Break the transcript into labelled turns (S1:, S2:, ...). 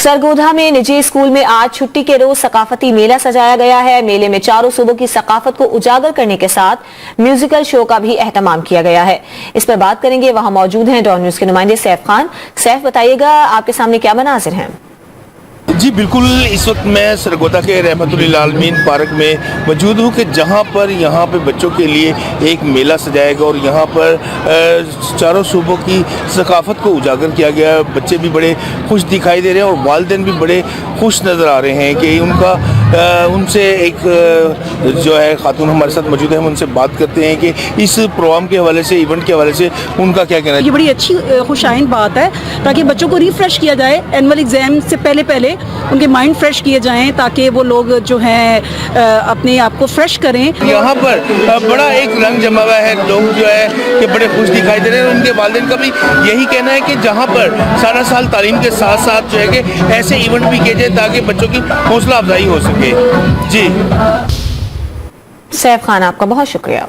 S1: सरगोधा में निजी स्कूल में आज छुट्टी के रोज सकाफती मेला सजाया गया है। मेले में चारों सूबों की सकाफत को उजागर करने के साथ म्यूजिकल शो का भी एहतमाम किया गया है। इस पर बात करेंगे, वहां मौजूद हैं डॉन न्यूज के नुमाइंदे सैफ खान। सैफ, बताइएगा आपके सामने क्या मनाजिर हैं?
S2: जी बिल्कुल, इस वक्त मैं सरगोधा के रहमतुल्लिल आलमीन पार्क में मौजूद हूँ कि जहाँ पर यहाँ पे बच्चों के लिए एक मेला सजाएगा और यहाँ पर चारों सूबों की सकाफत को उजागर किया गया। बच्चे भी बड़े खुश दिखाई दे रहे हैं और वालिदैन भी बड़े खुश नज़र आ रहे हैं कि उनसे एक जो है खातून हमारे साथ मौजूद है, हम उनसे बात करते हैं कि इस प्रोग्राम के हवाले से, इवेंट के हवाले से उनका क्या कहना है।
S3: ये बड़ी अच्छी खुशाइन बात है ताकि बच्चों को रिफ्रेश किया जाए। एनुअल एग्ज़ाम से पहले उनके माइंड फ्रेश किए जाएं ताकि वो लोग जो हैं अपने आप को फ्रेश करें।
S2: यहाँ पर बड़ा एक रंग जमा हुआ है, लोग जो है कि बड़े खुश दिखाई दे रहे हैं। उनके वालिदैन का भी यही कहना है कि जहाँ पर सारा साल तालीम के साथ साथ जो है कि ऐसे इवेंट भी किए जाए ताकि बच्चों की हौसला अफजाई हो सके। जी
S1: सैफ खान, आपका बहुत शुक्रिया।